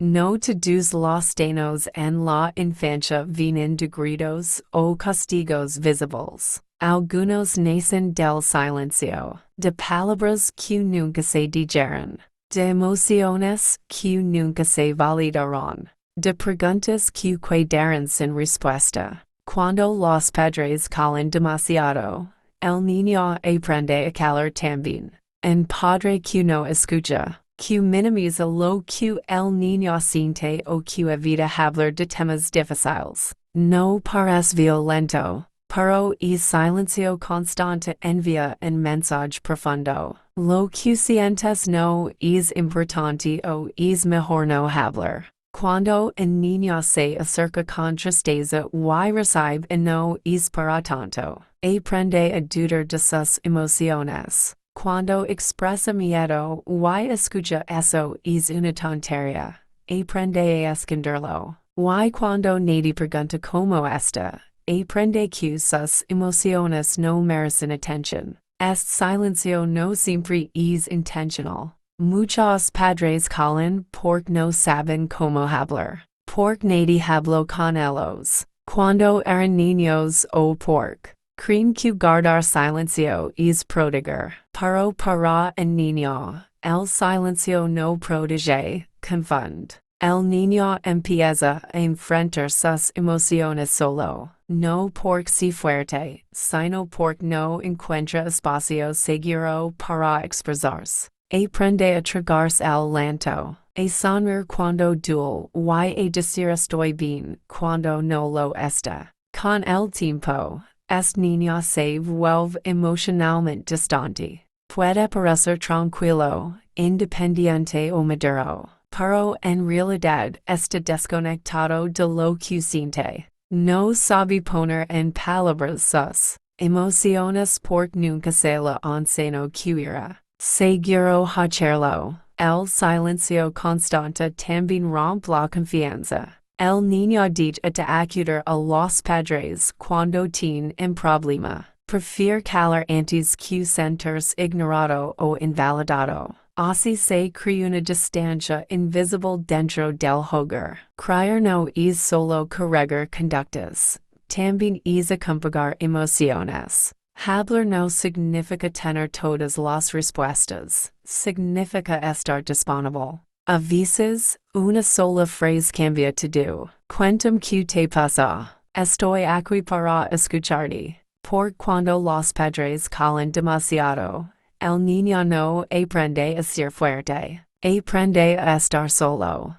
No to-dos los daños en la infancia vienen degridos o castigos visibles. Algunos nacen del silencio, de palabras que nunca se dijeron, de emociones que nunca se validaron, de preguntas que quedaron sin respuesta. Cuando los padres callan demasiado, el niño aprende a callar también. Un padre que no escucha, que minimiza lo que el niño siente o que evita hablar de temas difíciles, no parece violento, pero es silencio constante envía un mensaje profundo. Lo que sientes no es importante o es mejor no hablar. Cuando un niño se acerca con tristeza y recibe y no es para tanto, aprende a dudar de sus emociones. Cuando expresa miedo y escucha eso es una tontería, aprende a esconderlo. Y cuando nadie pregunta cómo está, aprende que sus emociones no merecen atención. Este silencio no siempre es intencional. Muchos padres callan porque no saben cómo hablar, porque nadie habló con ellos cuando eran niños o porque creen que guardar silencio es proteger. Pero para un niño, el silencio no protege, confunde. El niño empieza a enfrentar sus emociones solo, no porque sea fuerte, sino porque no encuentra espacio seguro para expresarse. Aprende a tragarse el llanto, a sonreír cuando duele y a decir estoy bien cuando no lo está. Con el tiempo, este niño se vuelve emocionalmente distante. Puede parecer tranquilo, independiente o maduro, pero en realidad está desconectado de lo que siente. No sabe poner en palabras sus emociones porque nunca se le enseñó que era seguro hacerlo. El silencio constante también rompe la confianza. El niño dice a acudir a los padres cuando tiene un problema. Prefiere callar antes que sentirse ignorado o invalidado. Así se crea una distancia invisible dentro del hogar. Criar no es solo corregir conductas, también es acompañar emociones. Hablar no significa tener todas las respuestas, significa estar disponible. A veces, una sola frase cambia todo. Cuéntame qué te pasa. Estoy aquí para escucharte. Por cuando los padres callan demasiado, el niño no aprende a ser fuerte, aprende a estar solo.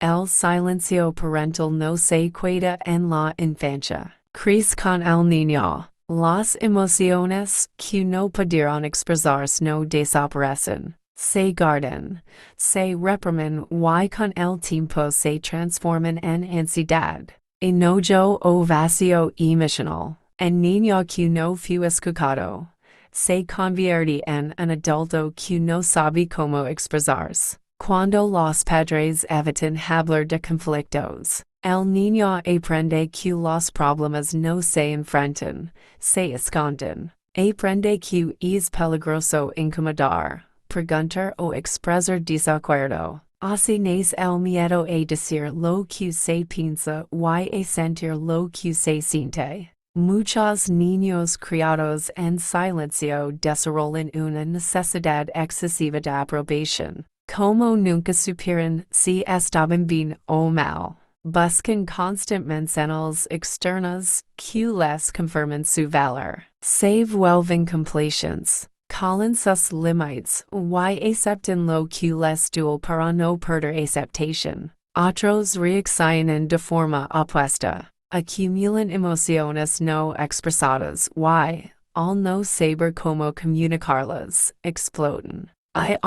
El silencio parental no se queda en la infancia. Crece con el niño. Las emociones que no pudieron expresarse no desaparecen. Se guardan, se reprimen y con el tiempo se transforman en ansiedad, enojo o vacío emocional. Un niño que no fue escuchado se convierte en un adulto que no sabe cómo expresarse. Cuando los padres evitan hablar de conflictos, el niño aprende que los problemas no se enfrentan, se esconden. Aprende que es peligroso incomodar, preguntar o expresar desacuerdo. Así nace el miedo a decir lo que se piensa y a sentir lo que se siente. Muchos niños criados en silencio desarrollan una necesidad excesiva de aprobación. Como nunca supieron si estaban bien o mal, buscan constantemente señales externas que les confirman su valor. Se vuelven complacientes, callan sus límites y aceptan lo que les duele para no perder aceptación. Otros reaccionan de forma opuesta. Acumulan emociones no expresadas y, al no saber cómo comunicarlas, explotan. Ira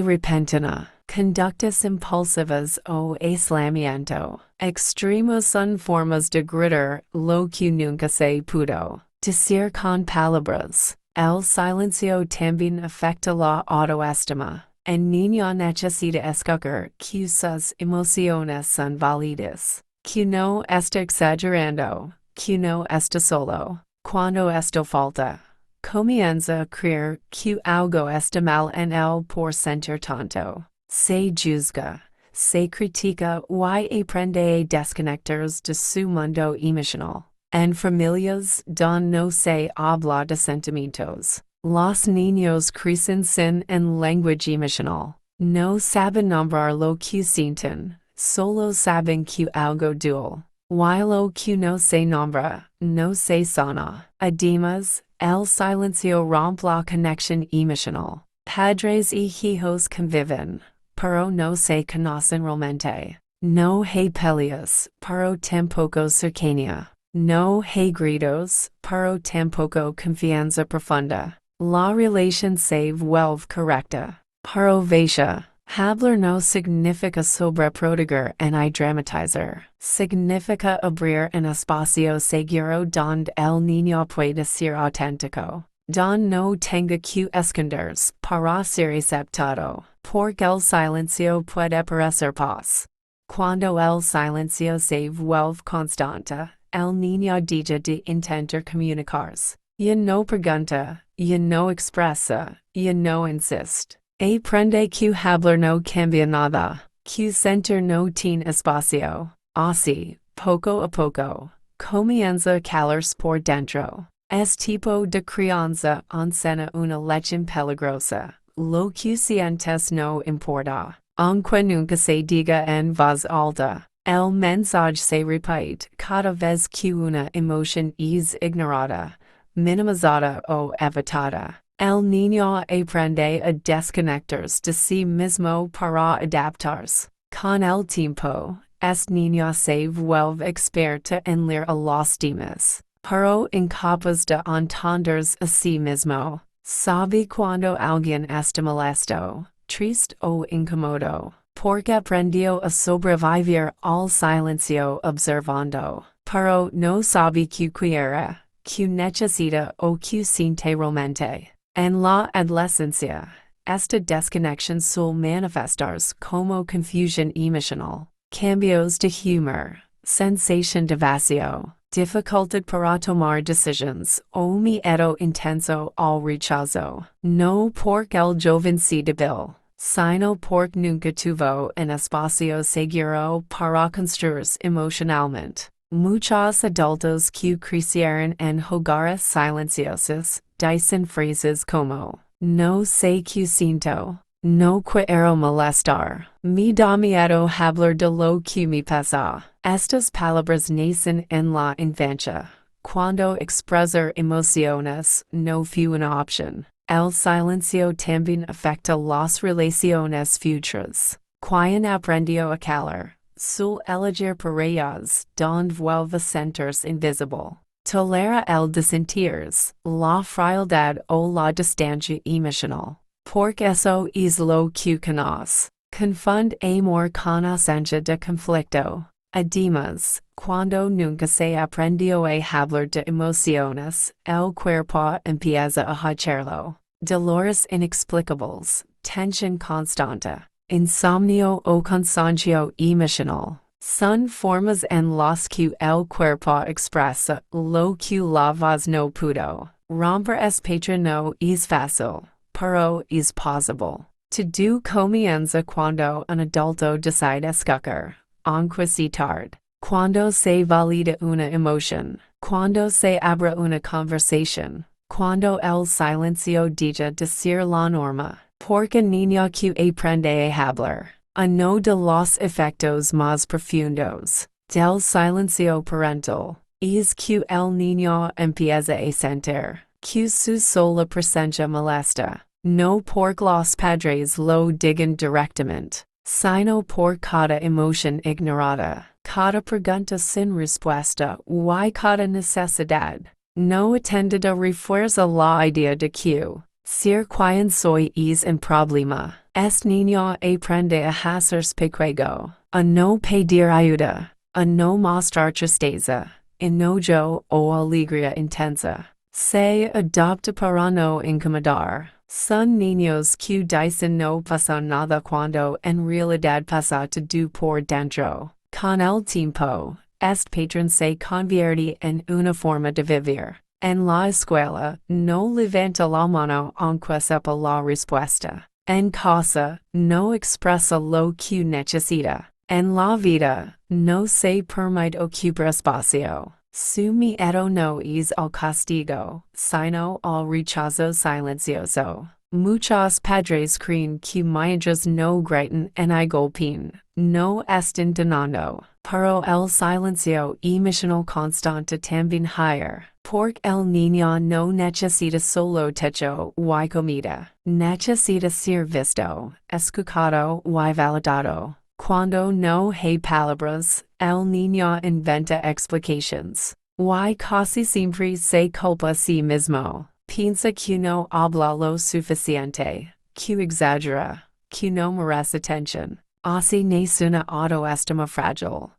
repentina, conductas impulsivas o aislamiento. Extremos son formas de gritar lo que nunca se pudo decir con palabras. El silencio también afecta la autoestima. El niño necesita escuchar que sus emociones son válidas, que no está exagerando, que no está solo. Cuando esto falta, comienza a creer que algo está mal en él por sentir tanto. Se juzga, se critica y aprende a desconectarse de su mundo emocional. En familias donde no se habla de sentimientos, los niños crecen sin un lenguaje emocional. No saben nombrar lo que sienten, solo saben que algo duele. Y lo que no se nombra, no se sana. Además, el silencio rompe la conexión emocional. Padres y hijos conviven, pero no se conocen realmente. No hay peleas, pero tampoco cercanía. No hay gritos, pero tampoco confianza profunda. La relación se vuelve correcta, pero vaya. Hablar no significa sobreproteger y dramatizar. Significa abrir un espacio seguro donde el niño puede ser auténtico. Donde no tenga que esconderse para ser aceptado. Porque el silencio puede parecer paz. Cuando el silencio se vuelve constante, el niño deja de intentar comunicarse. Ya no pregunta, ya no expresa, ya no insiste. Aprende que hablar no cambia nada, que sentir no tiene espacio. Así, poco a poco, comienza a callarse por dentro. Es tipo de crianza encena una lección peligrosa. Lo que sientes no importa, aunque nunca se diga en voz alta. El mensaje se repite cada vez que una emoción es ignorada, minimizada o evitada. El niño aprende a desconectarse de sí mismo para adaptarse. Con el tiempo, este niño se vuelve experto en leer a los demás, pero incapaz de entenderse a sí mismo. Sabe cuando alguien está molesto, triste o incómodo, porque aprendió a sobrevivir al silencio observando, pero no sabe qué quiere, qué necesita o qué siente realmente. En la adolescencia, esta desconexión suele manifestarse como confusión emocional, cambios de humor, sensación de vacío, dificultad para tomar decisiones o miedo intenso al rechazo. No porque el joven sea débil, sino porque nunca tuvo un espacio seguro para construirse emocionalmente. Muchos adultos que crecieron en hogares silenciosos dicen frases como, no sé qué siento, no quiero molestar, me da miedo hablar de lo que me pasa. Estas palabras nacen en la infancia, cuando expresar emociones no fue una opción. El silencio también afecta las relaciones futuras. Quien aprendió a callar, suele elegir parejas donde vuelve a sentirse invisible. Tolera el desentirse, la frialdad o la distancia emocional. Porque eso es lo que conoce. Confunde amor con ausencia de conflicto. Además, cuando nunca se aprendió a hablar de emociones, el cuerpo empieza a hacerlo. Dolores inexplicables, tensión constante, insomnio o cansancio emocional. Son formas en las que el cuerpo expresa lo que la voz no pudo. Romper es patron no es fácil, pero es posible. Todo comienza cuando un adulto decide escuchar, aunque sea tarde. Cuando se valida una emoción, cuando se abre una conversación, cuando el silencio deja de ser la norma. Porque niño que aprende a hablar. Uno de los efectos más profundos del silencio parental es que el niño empieza a sentir que su sola presencia molesta, no porque los padres lo digan directamente, sino por cada emoción ignorada, cada pregunta sin respuesta y cada necesidad no atendida refuerza la idea de que ser quien soy es un problema. Este niño aprende a hacerse pequeño, a no pedir ayuda, a no mostrar tristeza, enojo o alegría intensa. Se adopta para no incomodar. Son niños que dicen no pasa nada cuando en realidad pasa todo por dentro. Con el tiempo, este patrón se convierte en una forma de vivir. En la escuela, no levanta la mano aunque sepa la respuesta. En casa, no expresa lo que necesita. En la vida, no se permite ocupar espacio. Su miedo no es al castigo, sino al rechazo silencioso. Muchos padres creen que mientras no griten y golpeen, no están donando, pero el silencio emocional constante también higher. Porque el niño no necesita solo techo y comida, necesita ser visto, escuchado y validado. Cuando no hay palabras, el niño inventa explications. Y casi siempre se culpa a sí mismo. Piensa que no habla lo suficiente, que exagera, que no merece atención. Así nace una autoestima frágil,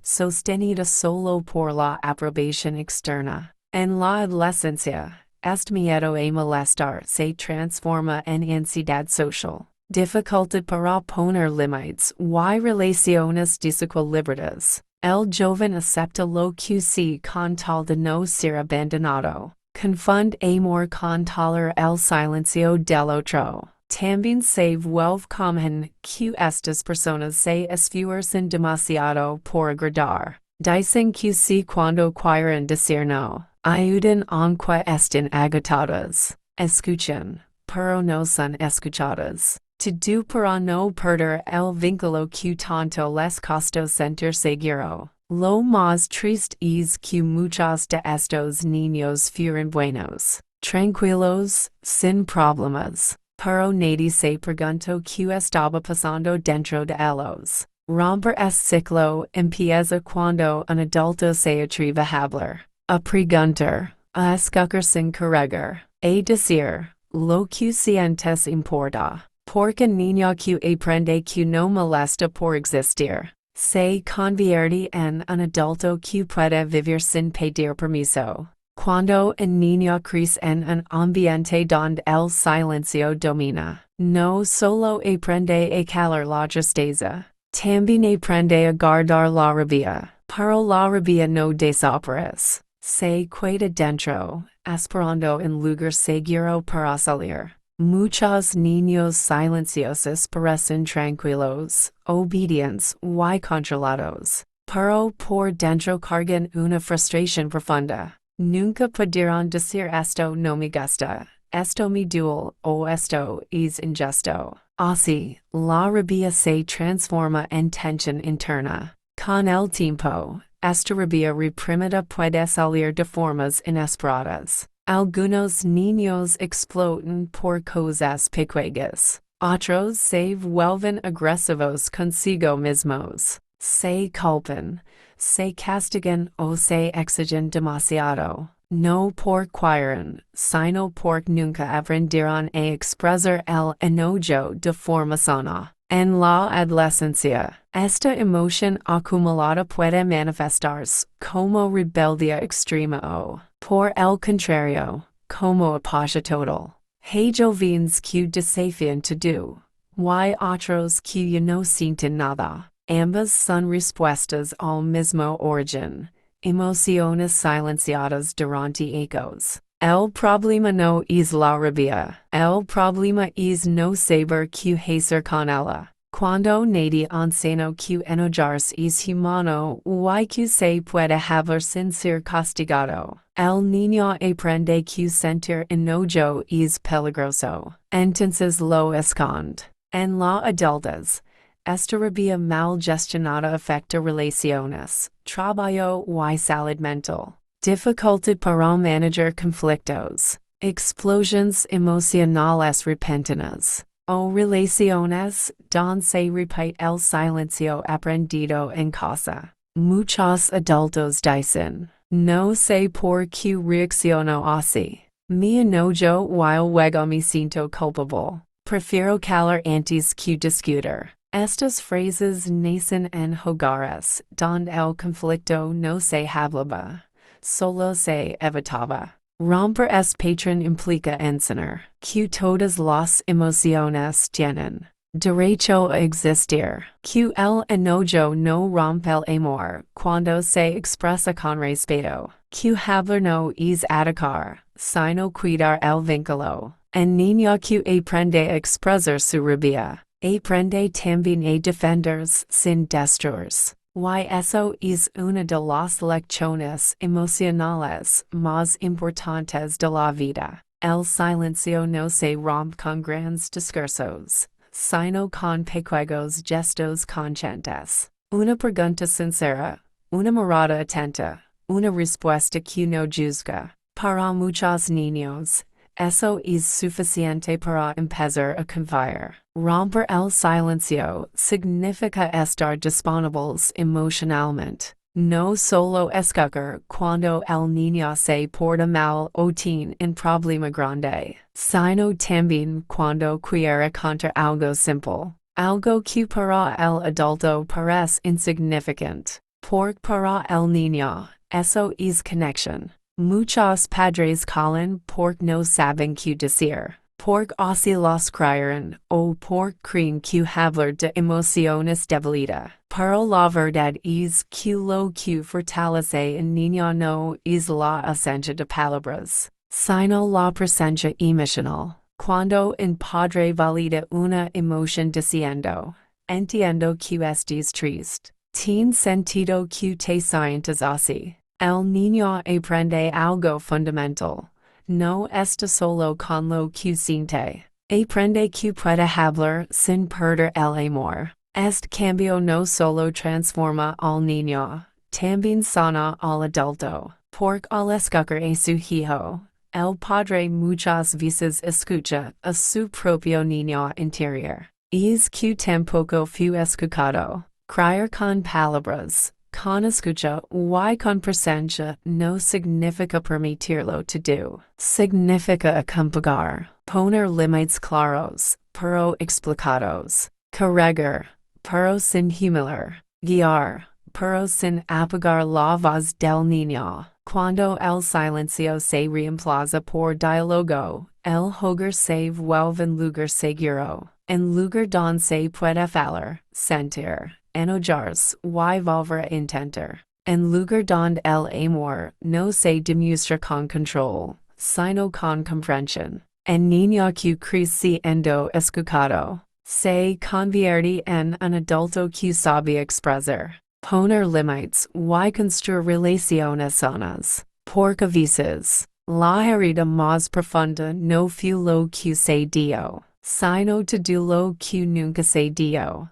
sostenida solo por la aprobación externa. En la adolescencia, este miedo a molestar se transforma en ansiedad social. Dificultad para poner límites y relaciones desequilibradas. El joven acepta lo que sí con tal de no ser abandonado. Confunde amor con tolerar el silencio del otro. También se vuelve común que estas personas se esfuercen demasiado por agradar. Dicen que sí cuando quieren decir no. Ayudan aunque estén agotadas. Escuchan, pero no son escuchadas. Todo para no perder el vínculo que tanto les costó sentir seguro. Lo más triste es que muchos de estos niños fueron buenos, tranquilos, sin problemas, pero nadie se preguntó qué estaba pasando dentro de ellos. Romper este ciclo empieza cuando un adulto se atreve a hablar, a preguntar, a escuchar sin cargar, a decir, lo que sientes importa. Porque niño que aprende que no molesta por existir, se convierte en un adulto que puede vivir sin pedir permiso. Cuando un niño crece en un ambiente donde el silencio domina, no solo aprende a callar la tristeza, también aprende a guardar la rabia, pero la rabia no desaparece. Se queda dentro, esperando en lugar seguro para salir. Muchos niños silenciosos parecen tranquilos, obedientes y controlados, pero por dentro cargan una frustración profunda. Nunca pudieron decir esto no me gusta, esto me duele o esto es injusto. Así, la rabia se transforma en tensión interna. Con el tiempo, esta rabia reprimida puede salir de formas inesperadas. Algunos niños explotan por cosas pequeñas. Otros se vuelven agresivos consigo mismos. Se culpan, se castigan o se exigen demasiado. No por quieren, sino porque nunca aprendieron a expresar el enojo de forma sana. En la adolescencia, esta emoción acumulada puede manifestarse como rebeldia extrema o, por el contrario, como apatia total. Hay jóvenes que desafían todo, y otros que ya no sienten nada. Ambas son respuestas al mismo origen, emociones silenciadas durante años. El problema no es la rabia, el problema es no saber qué hacer con ella. Cuando nadie enseña que enojarse es humano y que se puede hablar sin ser castigado, el niño aprende que sentir enojo es peligroso. Entonces lo esconde. En la adultez, esta rabia mal gestionada afecta relaciones, trabajo y salud mental. Dificultad para manejar conflictos, explosiones emocionales repentinas, o relaciones donde se repite el silencio aprendido en casa. Muchos adultos dicen, no sé por qué reacciono así. Me enojo while luego me siento culpable. Prefiero callar antes que discutir. Estas frases nacen en hogares donde el conflicto no se hablaba, solo se evitaba. Romper este patrón implica enseñar que todas las emociones tienen derecho a existir, que el enojo no rompe el amor cuando se expresa con respeto, que hablar no es atacar, sino cuidar el vínculo. El niño que aprende a expresar su rabia, aprende también a defenderse sin destruirse. Y eso es una de las lecciones emocionales más importantes de la vida. El silencio no se rompe con grandes discursos, sino con pequeños gestos conscientes. Una pregunta sincera, una mirada atenta, una respuesta que no juzga. Para muchos niños, eso es suficiente para empezar a confiar. Romper el silencio significa estar disponibles emocionalmente. No solo escuchar cuando el niño se porta mal o tiene un problema grande, sino también cuando quiere contar algo simple, algo que para el adulto parece insignificante. Porque para el niño, eso es conexión. Muchos padres callan porque no saben qué decir, porque así los criaron, o porque creen que hablar de emociones debilita. Pero la verdad es que lo que fortalece un niño no es la ausencia de palabras, sino la presencia emocional. Cuando un padre valida una emoción diciendo, entiendo que estés triste, tiene sentido que te sientas así. El niño aprende algo fundamental. No está solo con lo que siente. Aprende que puede hablar sin perder el amor. Este cambio no solo transforma al niño, también sana al adulto. Porque al escuchar a su hijo, el padre muchas veces escucha a su propio niño interior. Es que tampoco fue escuchado. Criar con palabras, con escucha y con presencia no significa permitirlo to do. Significa acompañar, poner límites claros, pero explicados. Corregir, pero sin humillar. Guiar, pero sin apagar la voz del niño. Cuando el silencio se reemplaza por diálogo, el hogar se vuelve un lugar seguro, un lugar donde se puede hablar, sentir, enojarse y volver a intentar. Un lugar donde el amor no se demuestra con control, sino con comprensión. Un niño que crece siendo escuchado se convierte en un adulto que sabe expresar, poner límites y construir relaciones sanas. Porque a veces, la herida más profunda no fue lo que se dio, sino todo lo que nunca se dio.